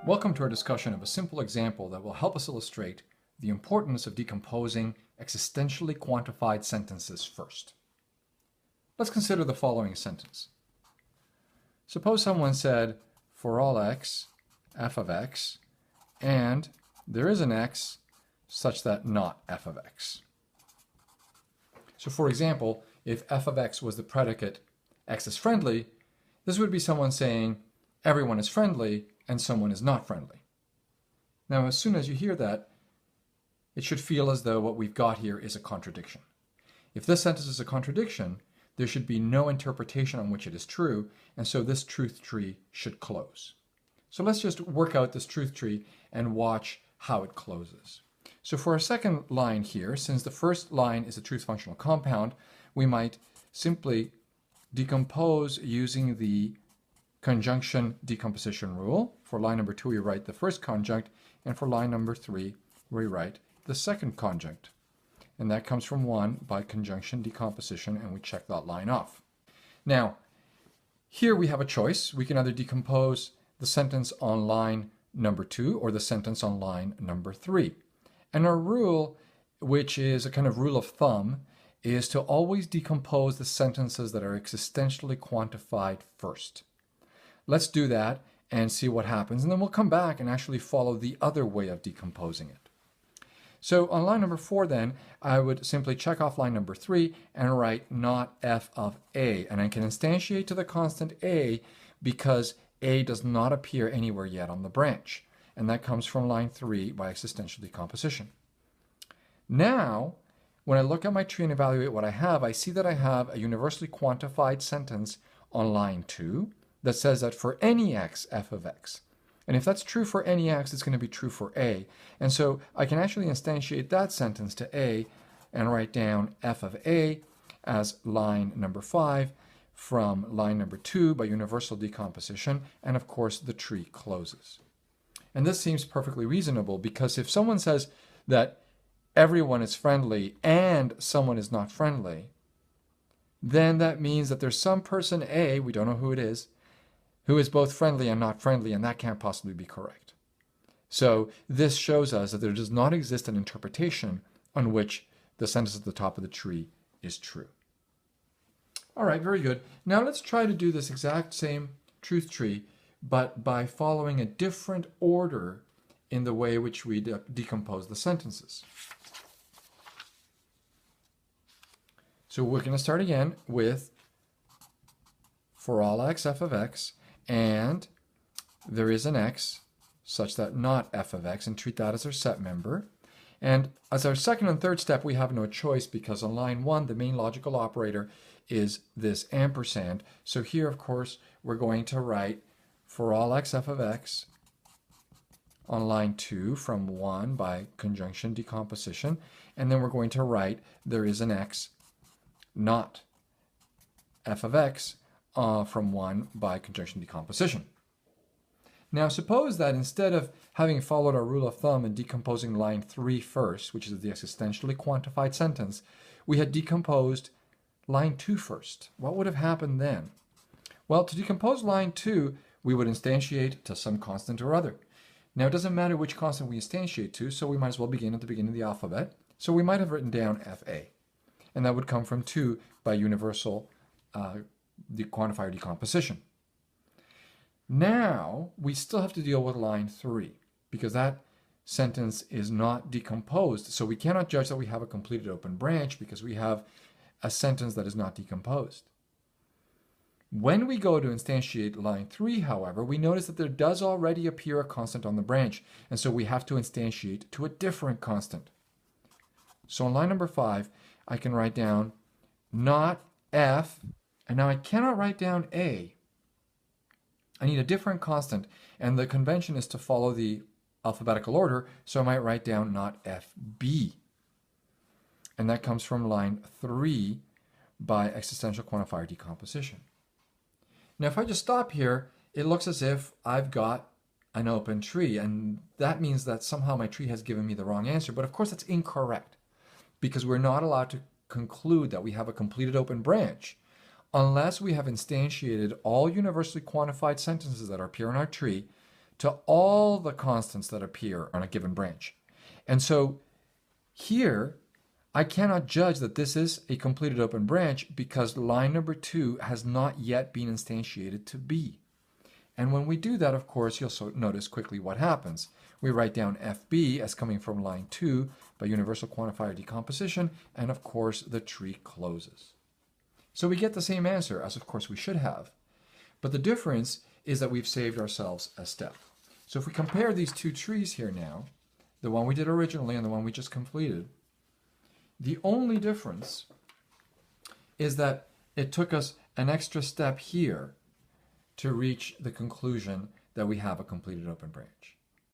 Welcome to our discussion of a simple example that will help us illustrate the importance of decomposing existentially quantified sentences first. Let's consider the following sentence. Suppose someone said, for all x, f of x, and there is an x such that not f of x. So for example, if f of x was the predicate x is friendly, this would be someone saying everyone is friendly and someone is not friendly. Now, as soon as you hear that, it should feel as though what we've got here is a contradiction. If this sentence is a contradiction, there should be no interpretation on which it is true, and so this truth tree should close. So let's just work out this truth tree and watch how it closes. So for our second line here, since the first line is a truth functional compound, we might simply decompose using the conjunction decomposition rule. For line number 2, we write the first conjunct, and for line number 3, we write the second conjunct. And that comes from 1 by conjunction decomposition, and we check that line off. Now, here we have a choice. We can either decompose the sentence on line number 2 or the sentence on line number 3. And our rule, which is a kind of rule of thumb, is to always decompose the sentences that are existentially quantified first. Let's do that and see what happens, and then we'll come back and actually follow the other way of decomposing it. So on line number 4 then, I would simply check off line number 3 and write not f of a, and I can instantiate to the constant a because a does not appear anywhere yet on the branch, and that comes from line 3 by existential decomposition. Now, when I look at my tree and evaluate what I have, I see that I have a universally quantified sentence on line 2 that says that for any x, f of x. And if that's true for any x, it's going to be true for a. And so I can actually instantiate that sentence to a and write down f of a as line number 5 from line number 2 by universal decomposition, and of course the tree closes. And this seems perfectly reasonable because if someone says that everyone is friendly and someone is not friendly, then that means that there's some person A, we don't know who it is, who is both friendly and not friendly, and that can't possibly be correct. So this shows us that there does not exist an interpretation on which the sentence at the top of the tree is true. All right, very good. Now let's try to do this exact same truth tree, but by following a different order in the way which we decompose the sentences. So we're going to start again with for all x, f of x, and there is an x such that not f of x, and treat that as our set member. And as our second and third step, we have no choice because on line 1, the main logical operator is this ampersand. So here, of course, we're going to write for all x, f of x on line 2 from 1 by conjunction decomposition. And then we're going to write there is an x not f of x from 1 by conjunction decomposition. Now suppose that instead of having followed our rule of thumb and decomposing line 3 first, which is the existentially quantified sentence, we had decomposed line 2 first. What would have happened then? Well, to decompose line 2, we would instantiate to some constant or other. Now it doesn't matter which constant we instantiate to, so we might as well begin at the beginning of the alphabet. So we might have written down fa, and that would come from 2 by universal the quantifier decomposition. Now we still have to deal with line 3 because that sentence is not decomposed, so we cannot judge that we have a completed open branch because we have a sentence that is not decomposed. When we go to instantiate line 3, however, we notice that there does already appear a constant on the branch, and so we have to instantiate to a different constant. So on line number 5, I can write down not f, and now I cannot write down a. I need a different constant, and the convention is to follow the alphabetical order, so I might write down not fb. And that comes from line 3 by existential quantifier decomposition. Now if I just stop here, it looks as if I've got an open tree, and that means that somehow my tree has given me the wrong answer, but of course that's incorrect because we're not allowed to conclude that we have a completed open branch unless we have instantiated all universally quantified sentences that appear in our tree to all the constants that appear on a given branch. And so here, I cannot judge that this is a completed open branch because line number 2 has not yet been instantiated to B. And when we do that, of course, you'll notice quickly what happens. We write down FB as coming from line 2 by universal quantifier decomposition, and of course the tree closes. So we get the same answer as of course we should have. But the difference is that we've saved ourselves a step. So if we compare these two trees here now, the one we did originally and the one we just completed, the only difference is that it took us an extra step here to reach the conclusion that we have a completed open branch.